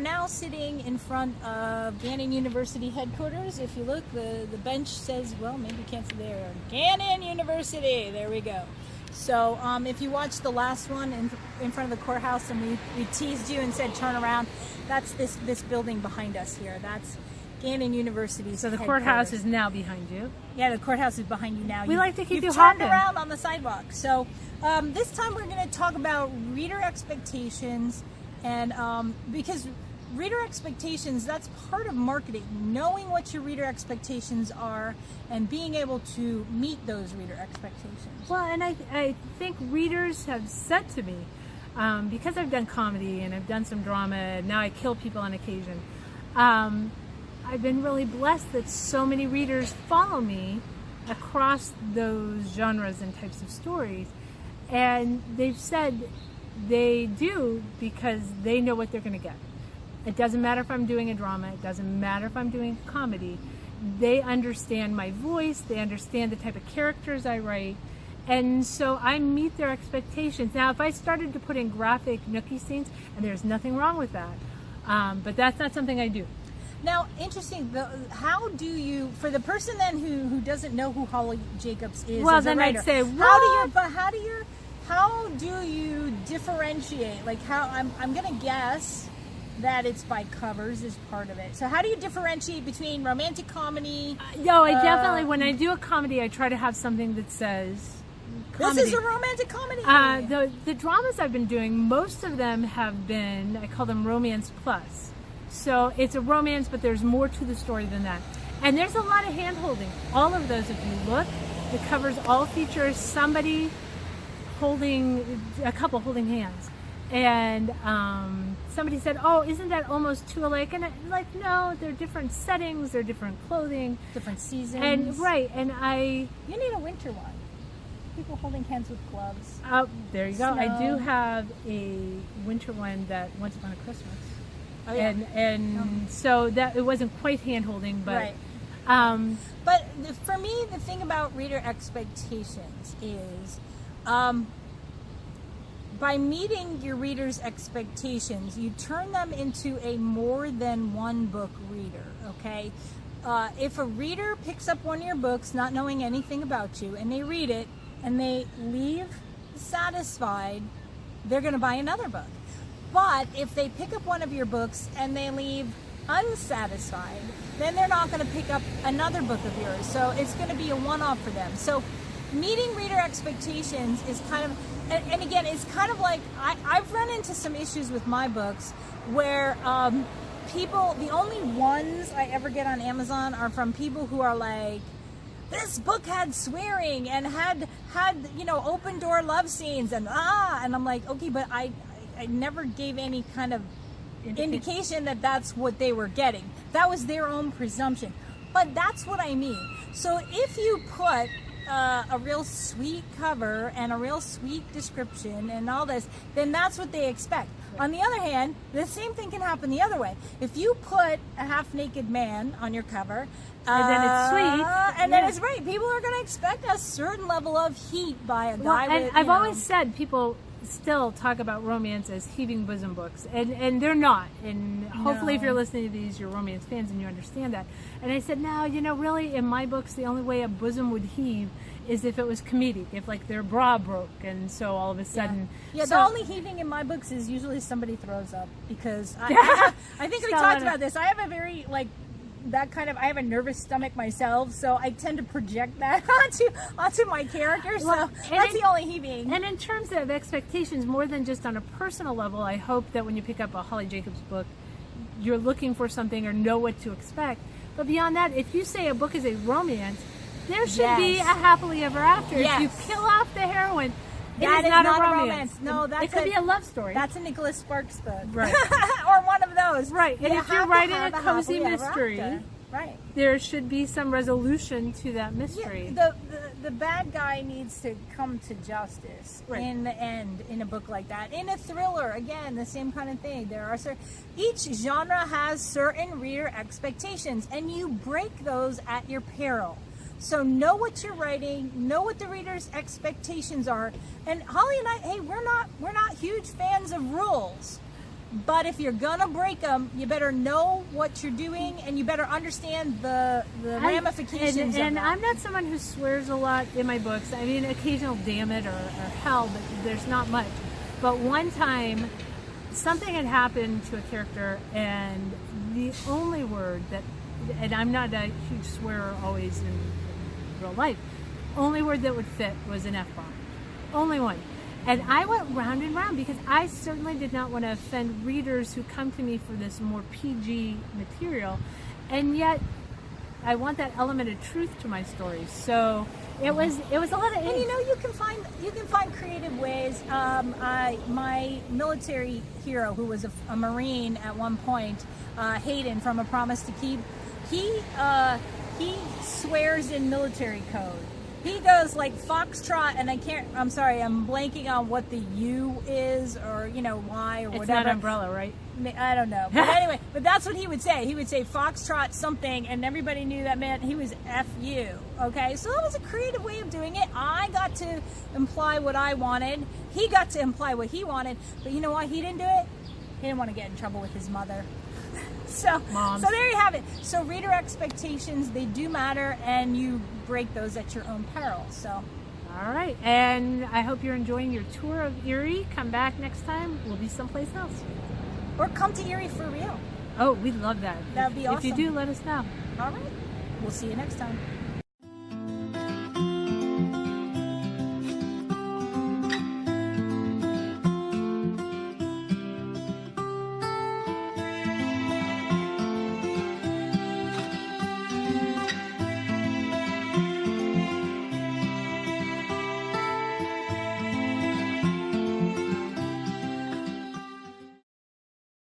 now sitting in front of Gannon University headquarters. If you look, the bench says, well, maybe you can't see there. Gannon University. There we go. So if you watched the last one in front of the courthouse and we teased you and said turn around, that's this building behind us here. That's Gannon University's So the courthouse is now behind you. Yeah, the courthouse is behind you now. We like to keep you You've turned hopping around on the sidewalk. So this time we're going to talk about reader expectations, and because reader expectations, that's part of marketing, knowing what your reader expectations are and being able to meet those reader expectations. Well, and I think readers have said to me, because I've done comedy and I've done some drama, and now I kill people on occasion, I've been really blessed that so many readers follow me across those genres and types of stories. And they've said they do because they know what they're going to get. It doesn't matter if I'm doing a drama. It doesn't matter if I'm doing comedy. They understand my voice. They understand the type of characters I write. And so I meet their expectations. Now, if I started to put in graphic nookie scenes, and there's nothing wrong with that, but that's not something I do. Now, interesting. How do you, for the person then who doesn't know who Holly Jacobs is, well, as then a writer, I'd say, how do you differentiate? Like, I'm going to guess that it's by covers is part of it. So how do you differentiate between romantic comedy? No, I definitely, when I do a comedy, I try to have something that says comedy. This is a romantic comedy. The dramas I've been doing, most of them have been, I call them romance plus. So it's a romance, but there's more to the story than that. And there's a lot of hand-holding. All of those, if you look, the covers all feature somebody holding, a couple holding hands. And somebody said, oh, isn't that almost too alike? And I'm like, no, they're different settings, they're different clothing. Different seasons. And right, and You need a winter one. People holding hands with gloves. There you go. Snow. I do have a winter one that Once Upon a Christmas. Oh, yeah. And so that it wasn't quite hand holding, but right. But for me, the thing about reader expectations is by meeting your reader's expectations, you turn them into a more than one book reader. Okay, if a reader picks up one of your books, not knowing anything about you, and they read it and they leave satisfied, they're going to buy another book. But if they pick up one of your books and they leave unsatisfied, then they're not going to pick up another book of yours. So it's going to be a one-off for them. So meeting reader expectations is kind of, and again, it's kind of like, I've run into some issues with my books where people, the only ones I ever get on Amazon are from people who are like, this book had swearing and had open door love scenes and I'm like, okay, but I never gave any kind of indication that that's what they were getting. That was their own presumption. But that's what I mean. So if you put a real sweet cover and a real sweet description and all this, then that's what they expect. On the other hand, the same thing can happen the other way. If you put a half-naked man on your cover, and then it's sweet, and then it's right, people are going to expect a certain level of heat by a guy. And I've always said people still talk about romance as heaving bosom books, and they're not. And hopefully, if you're listening to these, you're romance fans and you understand that. And I said, no, really, in my books, the only way a bosom would heave is if it was comedic, if like their bra broke, and so all of a sudden, the only heaving in my books is usually somebody throws up, because I think we talked about this. I have a very I have a nervous stomach myself, so I tend to project that onto my character. So that's the only heaving. And in terms of expectations, more than just on a personal level, I hope that when you pick up a Holly Jacobs book, you're looking for something or know what to expect. But beyond that, if you say a book is a romance, there should be a happily ever after. Yes. If you kill off the heroine, that is not a romance. No, it could be a love story. That's a Nicholas Sparks book, right? Or one of those, right? And if you're writing a cozy mystery, right, there should be some resolution to that mystery. Yeah, the bad guy needs to come to justice in the end in a book like that. In a thriller, again, the same kind of thing. There are each genre has certain reader expectations, and you break those at your peril. So know what you're writing, know what the reader's expectations are. And Holly and I, hey, we're not huge fans of rules, But if you're gonna break them, you better know what you're doing, and you better understand the ramifications. And of that. I'm not someone who swears a lot in my books. I mean, occasional damn it or hell, but there's not much. But one time, something had happened to a character, and the only word that, and I'm not a huge swearer always in real life, only word that would fit was an F-bomb. Only one. And I went round and round because I certainly did not want to offend readers who come to me for this more PG material. And yet, I want that element of truth to my stories. So it was a lot of. And you can find creative ways. My military hero, who was a Marine at one point, Hayden from A Promise to Keep, he swears in military code. He goes like foxtrot, and I'm sorry, I'm blanking on what the U is, or why, or it's whatever. not umbrella, right? I don't know. But anyway, but that's what he would say. He would say foxtrot something, and everybody knew that meant he was F-U. Okay, so that was a creative way of doing it. I got to imply what I wanted. He got to imply what he wanted. But you know why he didn't do it? He didn't want to get in trouble with his mother. So there you have it. So reader expectations, they do matter, and you break those at your own peril. So, all right, and I hope you're enjoying your tour of Erie. Come back next time. We'll be someplace else, or come to Erie for real. Oh, we'd love that. That'd be awesome. If you do, let us know. All right, we'll see you next time.